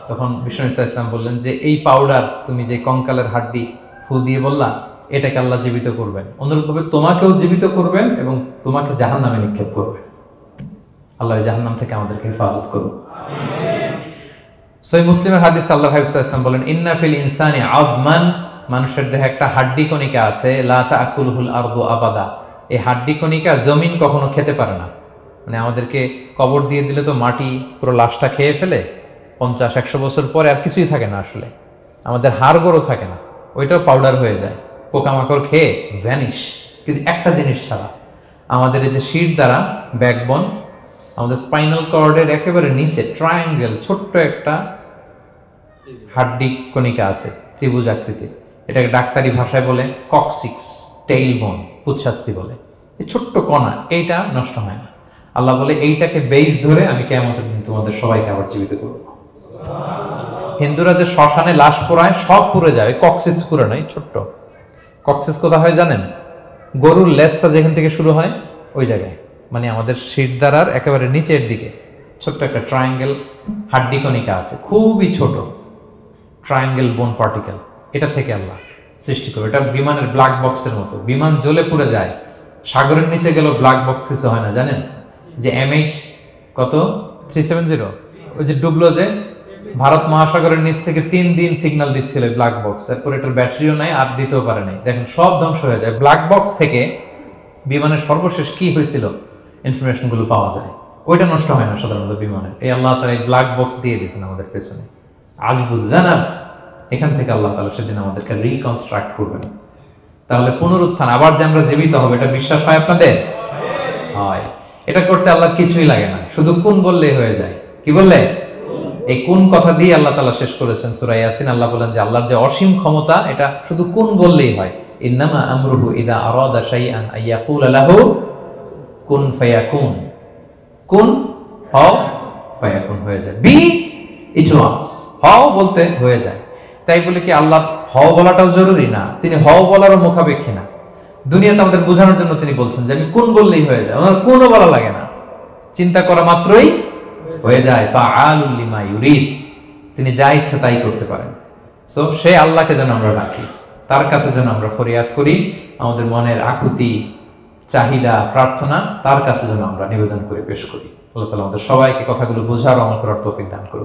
তখন বিষ্ণু ইসলাম বললেন যে এই পাউডার, তুমি যে কঙ্কালের হাড্ডি ফু দিয়ে বললা, এটাকে আল্লাহ জীবিত করবেন, অনুরূপভাবে তোমাকেও জীবিত করবেন এবং তোমাকে জাহান্নামে নিক্ষেপ করবেন। আল্লাহ জাহান্নাম থেকে আমাদেরকে হেফাজত করুন। সহিহ মুসলিমের হাদিস আল্লাহ হাবিব সাল্লাল্লাহু আলাইহি ওয়াসাল্লাম বলেন ইন্না ফিল ইনসানি আযমান, মানুষের দেহে একটা হাড্ডি কণিকা আছে, লা তাকুলুল আরদু আবাদা। এই হাড্ডি কণিকা জমিন কখনো খেতে পারে না। মানে আমাদেরকে কবর দিয়ে দিলে তো মাটি পুরো লাশটা খেয়ে ফেলে, 50-100 বছর পরে আর কিছুই থাকে না। আসলে আমাদের হাড়গোড়ও থাকে না, ওইটাও পাউডার হয়ে যায়, পোকামাকড় খেয়ে ভ্যানিশ। কিন্তু একটা জিনিস ছাড়া, আমাদের এই যে শির দ্বারা ব্যাকবোন, আমাদের স্পাইনাল কর্ডের একেবারে নিচে ট্রায়াঙ্গেল ছোট্ট একটা হাড্ডি কণিকা আছে, ত্রিভুজ আকৃতি। এটাকে ডাক্তারি ভাষায় বলে কক্সিক্স টেইল বোন, পুচ্ছাস্তি বলে। এই ছোট্ট কণা, এইটা নষ্ট হয় না। আল্লাহ বলে এইটাকে বেইস ধরে আমি কিয়ামতের দিন তোমাদের সবাইকে আবার জীবিত করব। হিন্দুরা যে শ্মশানে লাশ পোড়ায়, সব পুড়ে যায়, কক্সিক্স পুরো নয়, ছোট্ট কক্সিক্স কোথা হয় জানেন? গরুর লেজটা যেখান থেকে শুরু হয় ওই জায়গায়, মানে আমাদের শিরদাঁড়ার একেবারে নিচের দিকে ছোট্ট একটা ট্রায়াঙ্গেল হাড্ডি কণিকা আছে, খুবই ছোট ট্রায়াঙ্গেল বোন পার্টিকেল। এটা থেকে আল্লাহ সৃষ্টি করবে। এটা বিমানের ব্ল্যাক বক্সের মতো, বিমান জ্বলে পুড়ে যায়। সাগরের নিচে গেলেও ব্ল্যাক বক্স কিছু হয় না, জানেন? যে MH কত 370, ওই যে ডুবলো, যে ভারত মহাসাগরের নিচ থেকে 3 দিন সিগন্যাল দিচ্ছিল ব্ল্যাক বক্স, এরপর এটার ব্যাটারিও নাই আর দিতেও পারে নাই। দেখেন সব ধ্বংস হয়ে যায়। ব্ল্যাক বক্স থেকে বিমানের সর্বশেষ কি হয়েছিল ইনফরমেশন গুলো পাওয়া যায়, ওইটা নষ্ট হয় না সাধারণত বিমানের। এই আল্লাহ তাআলা ব্ল্যাক বক্স দিয়ে দিয়েছেন আমাদের পেছনে, আজবুল জানাব, এখান থেকে আল্লাহ তাআলা সেদিন আমাদেরকে রিকনস্ট্রাক্ট করবেন। তাহলে পুনরুত্থান, আবার যে আমরা জীবিত হবে, এটা বিশ্বাস হয় আপনাদের? হয়। এটা করতে আল্লাহ কিছুই লাগে না, শুধু কুন বললেই হয়ে যায়। কি বললে? এই কুন কথা দিয়ে আল্লাহ তাআলা শেষ করেছেন সূরা ইয়াসিন। আল্লাহ বলেন যে আল্লাহর যে অসীম ক্ষমতা, এটা শুধু কুন বললেই হয়। ইন্নামা আমরুহু ইযা আরাদা শাইআন আইয়াকুলা লাহু কুন ফায়াকুন। কুন, হও, ফায়াকুন হয়ে যায়। বি, ইট ওয়াজ, হও বলতে হয়ে যায়। তাই বলে কি আল্লাহ হও বলাটাও জরুরি না? তিনি হও বলারও মুখাপেক্ষী না। দুনিয়াতে আমাদের বোঝানোর জন্য তিনি বলছেন যে আমি কোন বললেই হয়ে যায়, ওনার কোনও বলা লাগে না, চিন্তা করা মাত্রই হয়ে যায়। ফাআলুল লিমা ইউরিদ, তিনি যা ইচ্ছা তাই করতে পারেন। সো সে আল্লাহকে যেন আমরা ডাকি, তার কাছে যেন আমরা ফরিয়াদ করি, আমাদের মনের আকুতি, চাহিদা, প্রার্থনা তার কাছে যেন আমরা নিবেদন করে পেশ করি। আল্লাহ তাআলা আমাদের সবাইকে কথাগুলো বোঝার, আমল করার তৌফিক দান করুন।